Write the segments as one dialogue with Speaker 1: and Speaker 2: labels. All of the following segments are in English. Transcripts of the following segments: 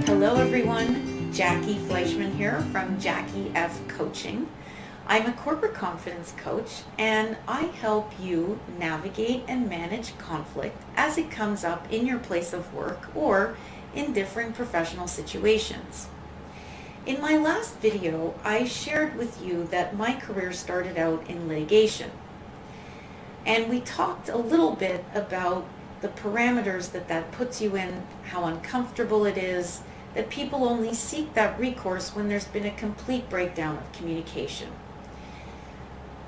Speaker 1: Hello everyone, Jackie Fleischman here from Jackie F Coaching. I'm a corporate confidence coach and I help you navigate and manage conflict as it comes up in your place of work or in different professional situations. In my last video, I shared with you that my career started out in litigation. And we talked a little bit about the parameters that puts you in, how uncomfortable it is, that people only seek that recourse when there's been a complete breakdown of communication.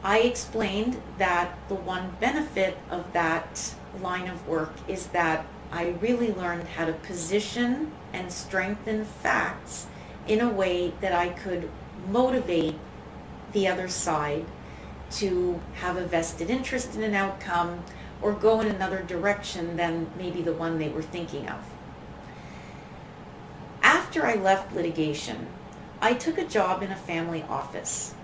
Speaker 1: I explained that the one benefit of that line of work is that I really learned how to position and strengthen facts in a way that I could motivate the other side to have a vested interest in an outcome or go in another direction than maybe the one they were thinking of. After I left litigation, I took a job in a family office,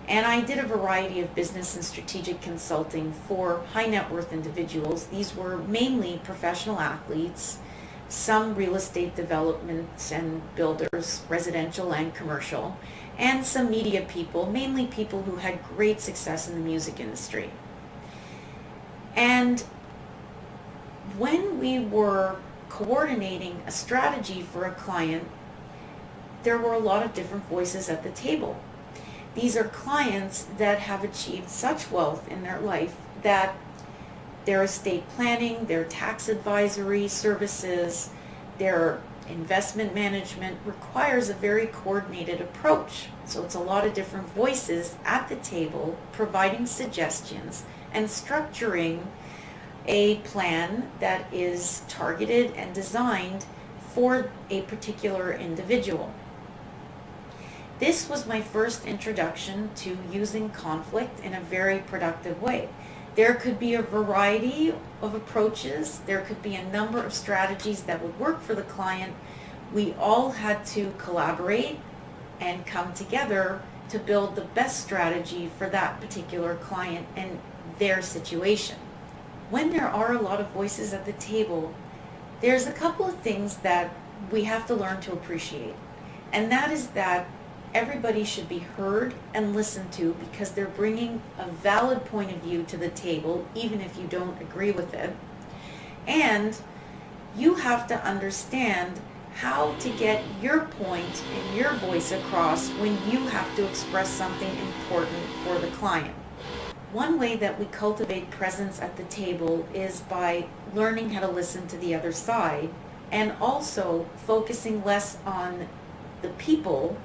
Speaker 1: and I did a variety of business and strategic consulting for high net worth individuals. These were mainly professional athletes, some real estate development and builders, residential and commercial, and some media people, mainly people who had great success in the music industry. And when we were coordinating a strategy for a client, there were a lot of different voices at the table. These are clients that have achieved such wealth in their life that their estate planning, their tax advisory services, their investment management requires a very coordinated approach. So it's a lot of different voices at the table providing suggestions and structuring a plan that is targeted and designed for a particular individual. This was my first introduction to using conflict in a very productive way. There could be a variety of approaches. There could be a number of strategies that would work for the client. We all had to collaborate and come together to build the best strategy for that particular client and their situation. When there are a lot of voices at the table, there's a couple of things that we have to learn to appreciate. And that is that everybody should be heard and listened to because they're bringing a valid point of view to the table, even if you don't agree with it. And you have to understand how to get your point and your voice across when you have to express something important for the client. One way that we cultivate presence at the table is by learning how to listen to the other side and also focusing less on the people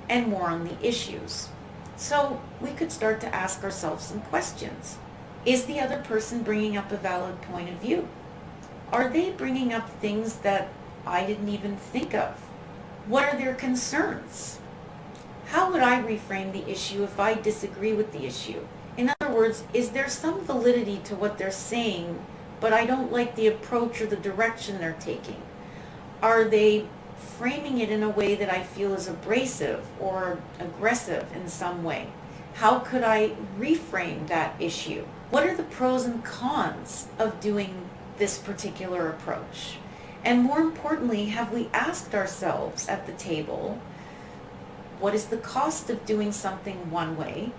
Speaker 1: and more on the issues. So we could start to ask ourselves some questions. Is the other person bringing up a valid point of view? Are they bringing up things that I didn't even think of? What are their concerns? How would I reframe the issue if I disagree with the issue? In other words, is there some validity to what they're saying, but I don't like the approach or the direction they're taking? Are they framing it in a way that I feel is abrasive or aggressive in some way? How could I reframe that issue? What are the pros and cons of doing this particular approach? And more importantly, have we asked ourselves at the table, what is the cost of doing something one way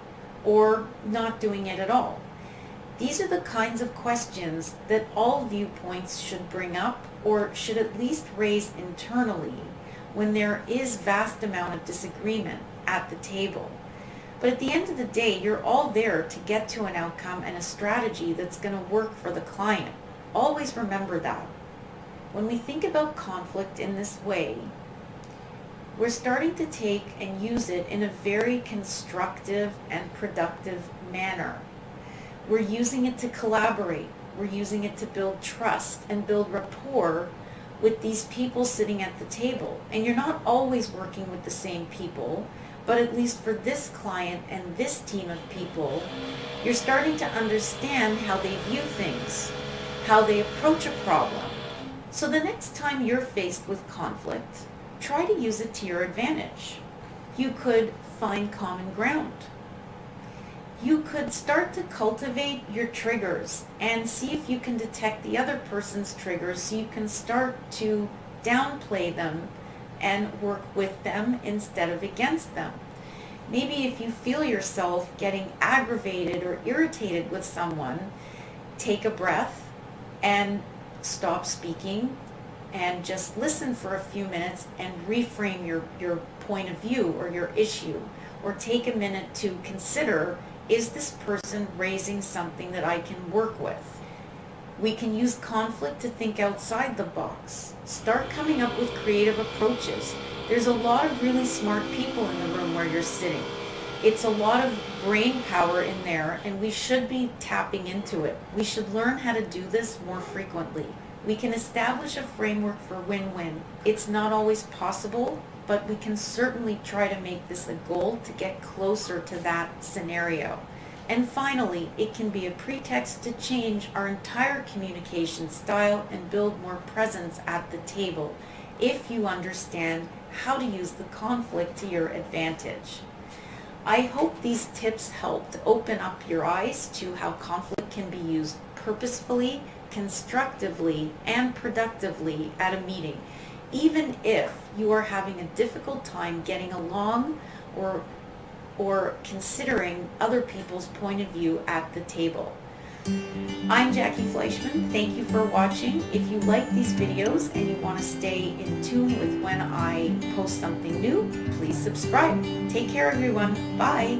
Speaker 1: or not doing it at all? These are the kinds of questions that all viewpoints should bring up or should at least raise internally when there is vast amount of disagreement at the table. But at the end of the day, you're all there to get to an outcome and a strategy that's going to work for the client. Always remember that. When we think about conflict in this way, we're starting to take and use it in a very constructive and productive manner. We're using it to collaborate. We're using it to build trust and build rapport with these people sitting at the table. And you're not always working with the same people, but at least for this client and this team of people, you're starting to understand how they view things, how they approach a problem. So the next time you're faced with conflict, try to use it to your advantage. You could find common ground. You could start to cultivate your triggers and see if you can detect the other person's triggers so you can start to downplay them and work with them instead of against them. Maybe if you feel yourself getting aggravated or irritated with someone, take a breath and stop speaking and just listen for a few minutes and reframe your point of view or your issue. Or take a minute to consider, is this person raising something that I can work with? We can use conflict to think outside the box. Start coming up with creative approaches. There's a lot of really smart people in the room where you're sitting. It's a lot of brain power in there, and we should be tapping into it. We should learn how to do this more frequently. We can establish a framework for win-win. It's not always possible, but we can certainly try to make this a goal to get closer to that scenario. And finally, it can be a pretext to change our entire communication style and build more presence at the table if you understand how to use the conflict to your advantage. I hope these tips helped open up your eyes to how conflict can be used purposefully, constructively, and productively at a meeting, even if you are having a difficult time getting along or considering other people's point of view at the table. I'm Jackie Fleischman. Thank you for watching. If you like these videos and you want to stay in tune with when I post something new, please subscribe. Take care, everyone. Bye.